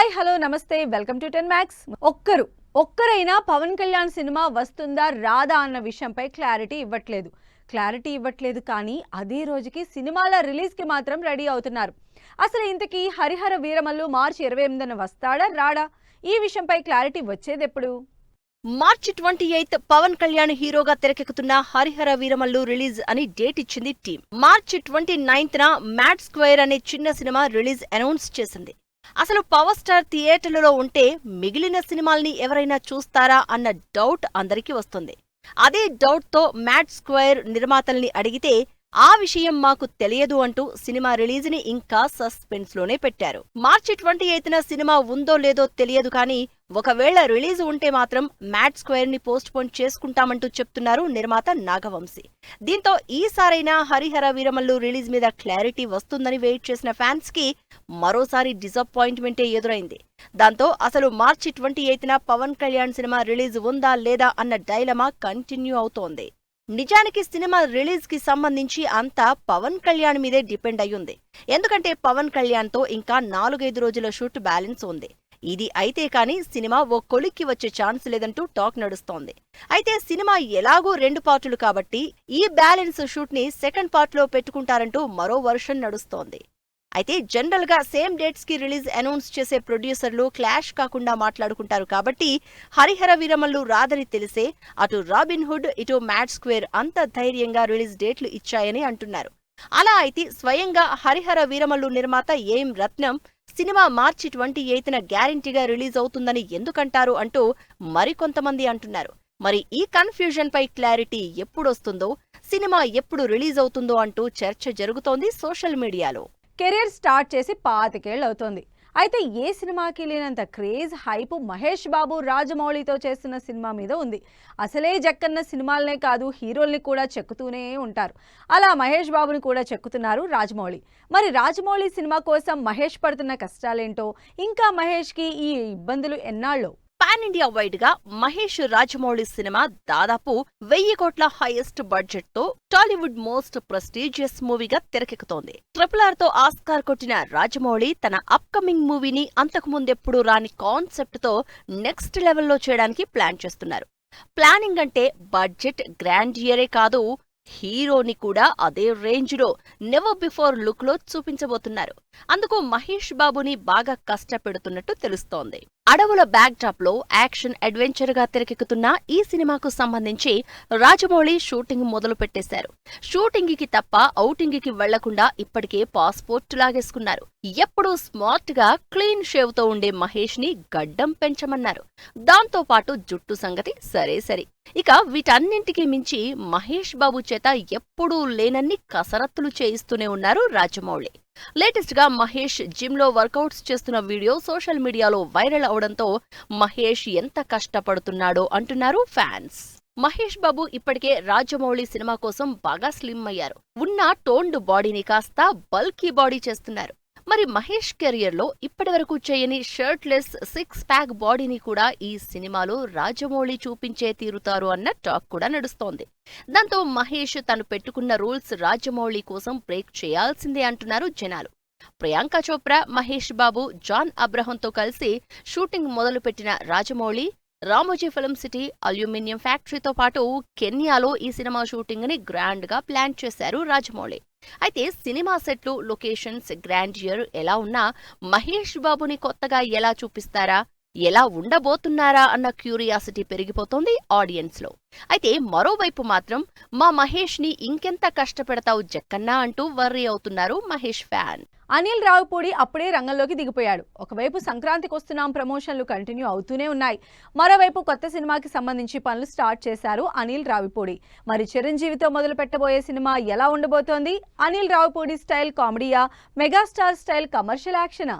Hi hello నమస్తే welcome to 10 max. ఒక్కరైనా Pawan Kalyan cinema వస్తుందా రాదా అన్న విషయంపై క్లారిటీ ఇవ్వట్లేదు కానీ అదే రోజుకి సినిమాల రిలీజ్కి మాత్రం రెడీ అవుతున్నారు. అసలు ఇంతకీ హరిహర వీరమల్లు మార్చి 28న వస్తాడా రాడా? ఈ విషయంపై క్లారిటీ వచ్చేదెప్పుడు? మార్చి 28 పవన్ కళ్యాణ్ హీరోగా తెరకెక్కుతున్న హరిహర వీరమల్లు రిలీజ్ అని డేట్ ఇచ్చింది టీం. మార్చి 29న మ్యాడ్ స్క్వేర్ అనే చిన్న సినిమా రిలీజ్ అనౌన్స్ చేసింది. అసలు పవర్ స్టార్ థియేటర్లలో ఉంటే మిగిలిన సినిమాల్ని ఎవరైనా చూస్తారా అన్న డౌట్ అందరికీ వస్తుంది. అదే డౌట్తో మ్యాడ్ స్క్వేర్ నిర్మాతల్ని అడిగితే ఆ విషయం మాకు తెలియదు అంటూ సినిమా రిలీజ్ ని ఇంకా సస్పెన్స్ లోనే పెట్టారు. మార్చి 28న సినిమా ఉందో లేదో తెలియదు కానీ ఒకవేళ రిలీజ్ ఉంటే మాత్రం మ్యాడ్ స్క్వేర్ ని పోస్ట్ పోన్ చేసుకుంటామంటూ చెప్తున్నారు నిర్మాత నాగవంశీ. దీంతో ఈసారైనా హరిహర వీరమల్లు రిలీజ్ మీద క్లారిటీ వస్తుందని వెయిట్ చేసిన ఫ్యాన్స్ కి మరోసారి డిసప్పాయింట్మెంటే ఎదురైంది. దాంతో అసలు మార్చి 28న పవన్ కళ్యాణ్ సినిమా రిలీజ్ ఉందా లేదా అన్న డైలమా కంటిన్యూ అవుతోంది. నిజానికి సినిమా రిలీజ్ కి సంబంధించి అంతా పవన్ కళ్యాణ్ మీదే డిపెండ్ అయ్యుంది. ఎందుకంటే పవన్ కళ్యాణ్ తో ఇంకా 4-5 రోజుల షూట్ బ్యాలెన్స్ ఉంది. ఇది అయితే కానీ సినిమా ఓ కొలిక్కి వచ్చే ఛాన్స్ లేదంటూ టాక్ నడుస్తోంది. అయితే సినిమా ఎలాగూ 2 పార్టులు కాబట్టి ఈ బ్యాలెన్స్ షూట్ ని సెకండ్ పార్ట్ లో పెట్టుకుంటారంటూ మరో వర్షన్ నడుస్తోంది. అయితే జనరల్ గా సేమ్ డేట్స్ కి రిలీజ్ అనౌన్స్ చేసే ప్రొడ్యూసర్లు క్లాష్ కాకుండా మాట్లాడుకుంటారు కాబట్టి హరిహర వీరమల్లు రాదని తెలిసే అటు రాబిన్ హుడ్ ఇటు మ్యాడ్ స్క్వేర్ అంత ధైర్యంగా రిలీజ్ డేట్లు ఇచ్చాయని అంటున్నారు. అలా అయితే స్వయంగా హరిహర వీరమల్లు నిర్మాత ఏం రత్నం సినిమా మార్చి 28న గ్యారంటీగా రిలీజ్ అవుతుందని ఎందుకంటారు అంటూ మరికొంతమంది అంటున్నారు. మరి ఈ కన్ఫ్యూజన్ పై క్లారిటీ ఎప్పుడొస్తుందో, సినిమా ఎప్పుడు రిలీజ్ అవుతుందో అంటూ చర్చ జరుగుతోంది సోషల్ మీడియాలో. కెరీర్ స్టార్ట్ చేసి 25 ఏళ్ళు అవుతోంది. అయితే ఏ సినిమాకి లేనంత క్రేజ్ హైప్ మహేష్ బాబు రాజమౌళితో చేస్తున్న సినిమా మీద ఉంది. అసలే జక్కన్న సినిమాలనే కాదు హీరోల్ని కూడా చెక్కుతూనే ఉంటారు. అలా మహేష్ బాబుని కూడా చెక్కుతున్నారు రాజమౌళి. మరి రాజమౌళి సినిమా కోసం మహేష్ పడుతున్న కష్టాలేంటో, ఇంకా మహేష్కి ఈ ఇబ్బందులు ఎన్నాళ్ళో? పాన్ ఇండియా వైడ్ గా మహేష్ రాజమౌళి సినిమా దాదాపు 1000 కోట్ల హైయెస్ట్ బడ్జెట్ తో టాలీవుడ్ మోస్ట్ ప్రెస్టీజియస్ మూవీగా తెరకెక్కుతోంది. RRR తో ఆస్కార్ కొట్టిన రాజమౌళి తన అప్కమింగ్ మూవీని అంతకుముందెప్పుడు రాని కాన్సెప్ట్ తో నెక్స్ట్ లెవెల్లో చేయడానికి ప్లాన్ చేస్తున్నారు. ప్లానింగ్ అంటే బడ్జెట్ గ్రాండియరే కాదు, హీరోని కూడా అదే రేంజ్ లో నెవర్ బిఫోర్ లుక్ లో చూపించబోతున్నారు. అందుకు మహేష్ బాబుని బాగా కష్టపెడుతున్నట్టు తెలుస్తోంది. అడవుల బ్యాక్ డ్రాప్ లో యాక్షన్ అడ్వెంచర్ గా తెరకెక్కుతున్న ఈ సినిమాకు సంబంధించి రాజమౌళి షూటింగ్ మొదలు పెట్టేశారు. షూటింగ్ కి తప్ప ఔటింగ్ కి వెళ్లకుండా ఇప్పటికే పాస్పోర్ట్ లాగేసుకున్నారు. ఎప్పుడూ స్మార్ట్ గా క్లీన్ షేవ్ తో ఉండే మహేష్ ని గడ్డం పెంచమన్నారు. దాంతో పాటు జుట్టు సంగతి సరే. ఇక వీటన్నింటికీ మించి మహేష్ బాబు చేత ఎప్పుడూ లేనన్ని కసరత్తులు చేయిస్తూనే ఉన్నారు రాజమౌళి. లేటెస్ట్ గా మహేష్ జిమ్ లో వర్కౌట్స్ చేస్తున్న వీడియో సోషల్ మీడియాలో వైరల్ అవడంతో మహేష్ ఎంత కష్టపడుతున్నాడో అంటున్నారు ఫ్యాన్స్. మహేష్ బాబు ఇప్పటికే రాజమౌళి సినిమా కోసం బాగా స్లిమ్ అయ్యారు. ఉన్న టోన్డ్ బాడీని కాస్త బల్కీ బాడీ చేస్తున్నారు. మరి మహేష్ కెరియర్ లో ఇప్పటివరకు చేయని షర్ట్ లెస్ 6 ప్యాక్ బాడీని కూడా ఈ సినిమాలో రాజమౌళి చూపించే తీరుతారు అన్న టాక్ కూడా నడుస్తోంది. దాంతో మహేష్ తను పెట్టుకున్న రూల్స్ రాజమౌళి కోసం బ్రేక్ చేయాల్సిందే అంటున్నారు జనాలు. ప్రియాంక చోప్రా, మహేష్ బాబు, జాన్ అబ్రహంతో కలిసి షూటింగ్ మొదలుపెట్టిన Rajamouli Ramoji Film City, aluminium ఫ్యాక్టరీతో పాటు కెన్యాలో ఈ సినిమా షూటింగ్ ని గ్రాండ్ గా ప్లాన్ చేశారు రాజమౌళి. అయితే సినిమా సెట్లు, లొకేషన్స్, గ్రాండియర్ ఎలా ఉన్నా మహేష్ బాబుని కొత్తగా ఎలా చూపిస్తారా, ఎలా ఉండబోతున్నారా అన్న క్యూరియాసిటీ పెరిగిపోతోంది ఆడియన్స్ లో. అయితే మరోవైపు మాత్రం మా మహేష్ ని ఇంకెంత కష్టపెడతావు జక్కన్నా అంటూ వర్రీ అవుతున్నారు మహేష్ ఫ్యాన్. అనిల్ రావిపూడి అప్పుడే రంగంలోకి దిగిపోయాడు. ఒకవైపు సంక్రాంతికి వస్తున్నాం ప్రమోషన్లు కంటిన్యూ అవుతూనే ఉన్నాయి. మరోవైపు కొత్త సినిమాకి సంబంధించి పనులు స్టార్ట్ చేశారు అనిల్ రావిపూడి. మరి చిరంజీవితో మొదలు పెట్టబోయే సినిమా ఎలా ఉండబోతోంది? అనిల్ రావిపూడి స్టైల్ కామెడీయా, మెగాస్టార్ స్టైల్ కమర్షియల్ యాక్షనా?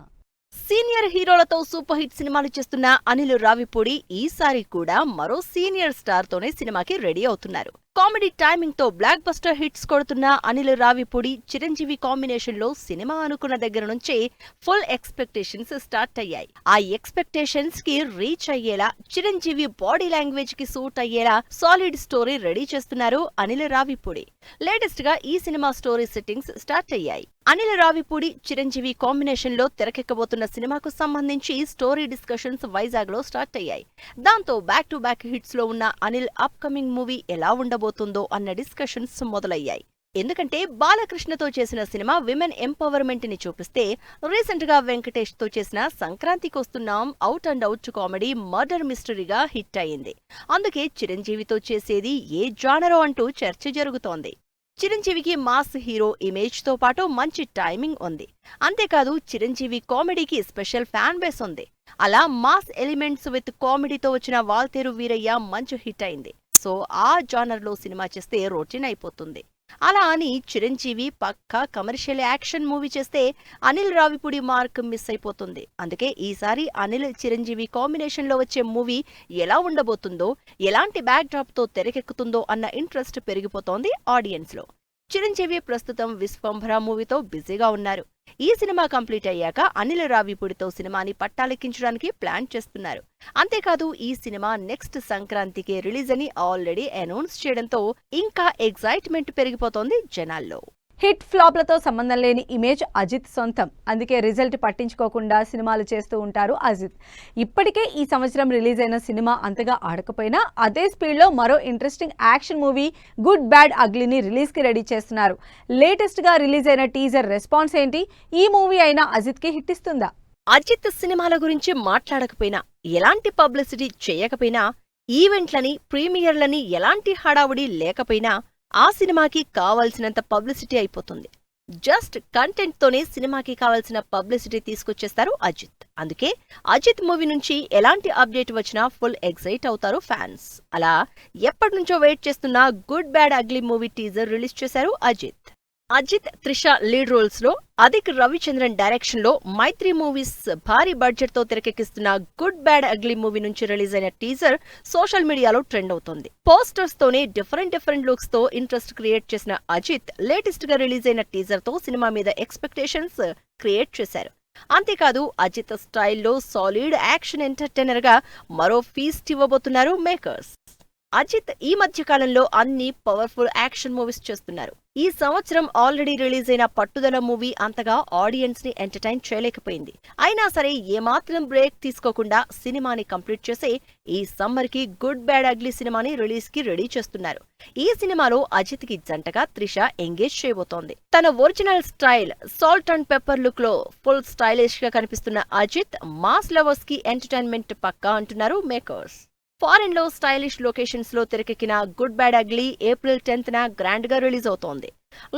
సీనియర్ హీరోలతో సూపర్ హిట్ సినిమాలు చేస్తున్న అనిల్ రావిపూడి ఈసారి కూడా మరో సీనియర్ స్టార్ తోనే సినిమాకి రెడీ అవుతున్నారు. కామెడీ టైమింగ్ తో బ్లాక్ బస్టర్ హిట్స్ కొడుతున్న అనిల్ రావిపూడి చిరంజీవి కాంబినేషన్ లో సినిమా అనుకున్న దగ్గర నుంచే ఫుల్ ఎక్స్పెక్టేషన్స్ స్టార్ట్ అయ్యాయి. ఆ ఎక్స్పెక్టేషన్స్ కి రీచ్ అయ్యేలా, చిరంజీవి బాడీ లాంగ్వేజ్ కి సూట్ అయ్యేలా సాలిడ్ స్టోరీ రెడీ చేస్తున్నారు అనిల్ రావిపూడి. లేటెస్ట్ గా ఈ సినిమా స్టోరీ సెట్టింగ్స్ స్టార్ట్ అయ్యాయి. అనిల్ రావిపూడి చిరంజీవి కాంబినేషన్ లో తెరకెక్కబోతున్న సినిమాకు సంబంధించి స్టోరీ డిస్కషన్స్ వైజాగ్ లో స్టార్ట్ అయ్యాయి. దాంతో బ్యాక్ టు బ్యాక్ హిట్స్ లో ఉన్న అనిల్ అప్ కమింగ్ మూవీ ఎలా ఉండబోతుందో అన్న డిస్కషన్స్ మొదలయ్యాయి. ఎందుకంటే బాలకృష్ణతో చేసిన సినిమా విమెన్ ఎంపవర్మెంట్ ని చూపిస్తే, రీసెంట్ గా వెంకటేష్ తో చేసిన సంక్రాంతికి వస్తున్నాం out and out comedy murder మిస్టరీగా హిట్ అయింది. అందుకే చిరంజీవితో చేసేది ఏ జానరో అంటూ చర్చ జరుగుతోంది. చిరంజీవికి మాస్ హీరో ఇమేజ్ తో పాటు మంచి టైమింగ్ ఉంది. అంతేకాదు చిరంజీవి కామెడీకి స్పెషల్ ఫ్యాన్ బేస్ ఉంది. అలా మాస్ ఎలిమెంట్స్ విత్ కామెడీతో వచ్చిన వాల్తేరు వీరయ్య మంచి హిట్ అయింది. సో ఆ జానర్ లో సినిమా చేస్తే రొటీన్ అయిపోతుంది. అలా అని చిరంజీవి పక్కా కమర్షియల్ యాక్షన్ మూవీ చేస్తే అనిల్ రావిపూడి మార్క్ మిస్ అయిపోతుంది. అందుకే ఈసారి అనిల్ చిరంజీవి కాంబినేషన్ లో వచ్చే మూవీ ఎలా ఉండబోతుందో, ఎలాంటి బ్యాక్ డ్రాప్ తో తెరకెక్కుతుందో అన్న ఇంట్రెస్ట్ పెరిగిపోతోంది ఆడియన్స్ లో. చిరంజీవి ప్రస్తుతం విశ్వంభర మూవీతో బిజీగా ఉన్నారు. ఈ సినిమా కంప్లీట్ అయ్యాక అనిల్ రావిపూడితో సినిమాని పట్టాలెక్కించడానికి ప్లాన్ చేస్తున్నారు. అంతేకాదు ఈ సినిమా నెక్స్ట్ సంక్రాంతికి రిలీజ్ అని ఆల్రెడీ అనౌన్స్ చేయడంతో ఇంకా ఎగ్జైట్మెంట్ పెరిగిపోతోంది జనాల్లో. హిట్ ఫ్లాప్లతో సంబంధం లేని ఇమేజ్ అజిత్ సొంతం. అందుకే రిజల్ట్ పట్టించుకోకుండా సినిమాలు చేస్తూ ఉంటారు అజిత్. ఇప్పటికే ఈ సంవత్సరం రిలీజ్ అయిన సినిమా అంతగా ఆడకపోయినా అదే స్పీడ్లో మరో interesting action movie good bad అగ్లీని రిలీజ్కి రెడీ చేస్తున్నారు. లేటెస్ట్గా రిలీజ్ అయిన టీజర్ రెస్పాన్స్ ఏంటి? ఈ మూవీ అయినా అజిత్కి హిట్ ఇస్తుందా? అజిత్ సినిమాల గురించి మాట్లాడకపోయినా, ఎలాంటి పబ్లిసిటీ చేయకపోయినా, ఈవెంట్లని ప్రీమియర్లని ఎలాంటి హడావుడి లేకపోయినా ఆ సినిమాకి కావాల్సినంత పబ్లిసిటీ అయిపోతుంది. జస్ట్ కంటెంట్ తోనే సినిమాకి కావాల్సిన పబ్లిసిటీ తీసుకొచ్చేస్తారు అజిత్. అందుకే అజిత్ మూవీ నుంచి ఎలాంటి అప్డేట్ వచ్చినా ఫుల్ ఎక్సైట్ అవుతారు ఫ్యాన్స్. అలా ఎప్పటి నుంచో వెయిట్ చేస్తున్న good bad ugly movie teaser release చేశారు అజిత్. అజిత్, త్రిష లీడ్ రోల్స్ లో అదిక్ రవిచంద్రన్ డైరెక్షన్ లో మైత్రి మూవీస్ భారీ బడ్జెట్ తో తెరకెక్కిస్తున్న గుడ్ బ్యాడ్ అగ్లీ మూవీ నుంచి రిలీజ్ అయిన టీజర్ సోషల్ మీడియాలో ట్రెండ్ అవుతోంది. పోస్టర్స్ తోనే డిఫరెంట్ లుక్స్ తో ఇంట్రెస్ట్ క్రియేట్ చేసిన అజిత్ లేటెస్ట్ గా రిలీజ్ అయిన టీజర్ తో సినిమా మీద ఎక్స్పెక్టేషన్స్ క్రియేట్ చేశారు. అంతేకాదు అజిత్ స్టైల్లో సాలిడ్ యాక్షన్ ఎంటర్టైనర్ గా మరో ఫీస్ట్ ఇవ్వబోతున్నారు మేకర్స్. అజిత్ ఈ మధ్య కాలంలో అన్ని పవర్ఫుల్ యాక్షన్ మూవీస్ చేస్తున్నారు. ఈ సంవత్సరం ఆల్రెడీ రిలీజ్ అయిన పట్టుదల మూవీ అంతగా ఆడియన్స్ ని ఎంటర్టైన్ చేయలేకపోయింది. అయినా సరే ఏమాత్రం బ్రేక్ తీసుకోకుండా సినిమాని కంప్లీట్ చేసి ఈ సమ్మర్ కి గుడ్ బ్యాడ్ అగ్లీ సినిమాని రిలీజ్ కి రెడీ చేస్తున్నారు. ఈ సినిమాలో అజిత్ కి జంటగా త్రిష ఎంగేజ్ చేయబోతోంది. తన original style salt and pepper look లో ఫుల్ స్టైలిష్ గా కనిపిస్తున్న అజిత్ మాస్ లవర్స్ కి ఎంటర్టైన్మెంట్ పక్కా అంటున్నారు మేకర్స్. ఫారెన్ లో స్టైలిష్ లొకేషన్స్ లో తెరకెక్కిన గుడ్ బ్యాడ్ అగ్లీ ఏప్రిల్ 10న గ్రాండ్ గా రిలీజ్ అవుతోంది.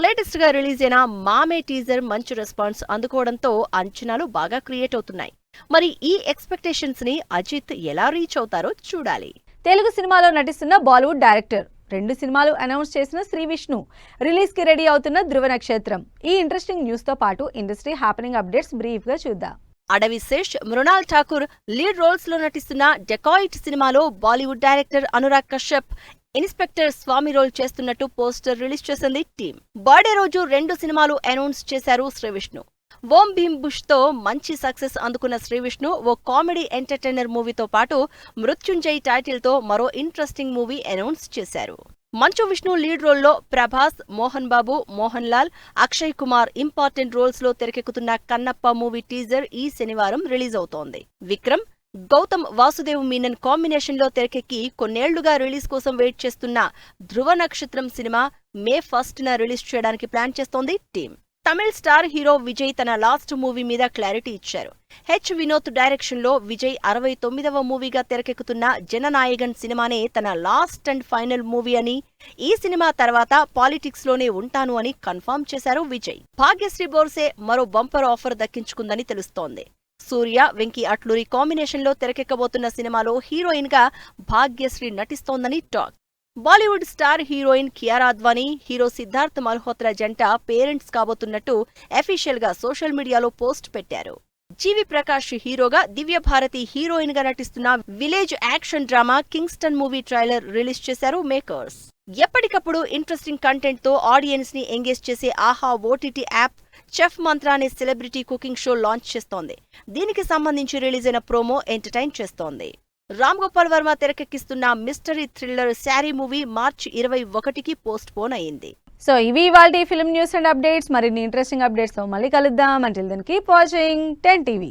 లేటెస్ట్ గా రిలీజ్ అయిన మామే టీజర్ మంచి రెస్పాన్స్ అందుకోవడంతో అంచనాలు బాగా క్రియేట్ అవుతున్నాయి. మరి ఈ ఎక్స్పెక్టేషన్స్ ని అజిత్ ఎలా రీచ్ అవుతారో చూడాలి. తెలుగు సినిమాలో నటిస్తున్న బాలీవుడ్ డైరెక్టర్, 2 సినిమాలు అనౌన్స్ చేసిన శ్రీ విష్ణు, రిలీజ్ కి రెడీ అవుతున్న ధృవ నక్షత్రం. ఈ ఇంట్రెస్టింగ్ న్యూస్ తో పాటు ఇండస్ట్రీ హ్యాపెనింగ్ అప్డేట్స్ బ్రీఫ్ గా చూద్దాం. అడవి శేష్, మృణాల్ ఠాకూర్ లీడ్ రోల్స్ లో నటిస్తున్న డెకాయిట్ సినిమాలో బాలీవుడ్ డైరెక్టర్ అనురాగ్ కశ్యప్ ఇన్స్పెక్టర్ స్వామి రోల్ చేస్తున్నట్టు పోస్టర్ రిలీజ్ చేసింది టీమ్. బర్త్డే రోజు 2 సినిమాలు అనౌన్స్ చేశారు శ్రీ విష్ణు. ఓం భీమ్ బుష్ తో మంచి సక్సెస్ అందుకున్న శ్రీ విష్ణు ఓ కామెడీ ఎంటర్టైనర్ మూవీతో పాటు మృత్యుంజయ్ టైటిల్ తో మరో ఇంట్రెస్టింగ్ మూవీ అనౌన్స్ చేశారు. మంచు విష్ణు లీడ్ రోల్లో ప్రభాస్, మోహన్ బాబు, మోహన్ లాల్, అక్షయ్ కుమార్ ఇంపార్టెంట్ రోల్స్ లో తెరకెక్కుతున్న కన్నప్ప మూవీ టీజర్ ఈ శనివారం రిలీజ్ అవుతోంది. విక్రమ్, గౌతమ్ వాసుదేవ్ మీనన్ కాంబినేషన్ లో తెరకెక్కి కొన్నేళ్లుగా రిలీజ్ కోసం వెయిట్ చేస్తున్న ధృవ నక్షత్రం సినిమా మే 1న రిలీజ్ చేయడానికి ప్లాన్ చేస్తోంది team. Tamil star hero Vijay తన లాస్ట్ మూవీ మీద క్లారిటీ ఇచ్చారు. హెచ్ వినోద్ డైరెక్షన్ లో విజయ్ 69వ మూవీగా తెరకెక్కుతున్న జననాయగన్ సినిమానే తన లాస్ట్ అండ్ ఫైనల్ మూవీ అని, ఈ సినిమా తర్వాత పాలిటిక్స్ లోనే ఉంటాను అని కన్ఫర్మ్ చేశారు విజయ్. భాగ్యశ్రీ బోర్సే మరో బంపర్ ఆఫర్ దక్కించుకుందని తెలుస్తోంది. సూర్య, వెంకీ అట్లూరి కాంబినేషన్ లో తెరకెక్కబోతున్న సినిమాలో హీరోయిన్ గా భాగ్యశ్రీ నటిస్తోందని talk. Bollywood star heroine Kiara Advani, hero Siddharth Malhotra జంట పేరెంట్స్ కాబోతున్నట్టు అఫీషియల్ గా సోషల్ మీడియాలో పోస్ట్ పెట్టారు. జీవి ప్రకాష్ హీరోగా, దివ్య భారతి హీరోయిన్ గా నటిస్తున్న village action drama Kingston movie trailer release చేశారు మేకర్స్. ఎప్పటికప్పుడు ఇంట్రెస్టింగ్ కంటెంట్ తో ఆడియన్స్ ని ఎంగేజ్ చేసే ఆహా ఓటీటీ యాప్ చెఫ్ మంత్ర అనే సెలబ్రిటీ కుకింగ్ షో లాంచ్ చేస్తోంది. దీనికి సంబంధించి రిలీజ్ అయిన ప్రోమో ఎంటర్టైన్ చేస్తోంది. రామ్ గోపాల్ వర్మ తెరకెక్కిస్తున్న mystery thriller Saree movie March 21కి పోస్ట్ పోన్ అయింది. సో ఇవి ఇవాల్టి ఫిల్మ్ న్యూస్ అండ్ అప్డేట్స్. మరిన్ని ఇంట్రెస్టింగ్ అప్డేట్స్ తో మళ్ళీ కలుద్దాం. Until then keep watching 10 TV.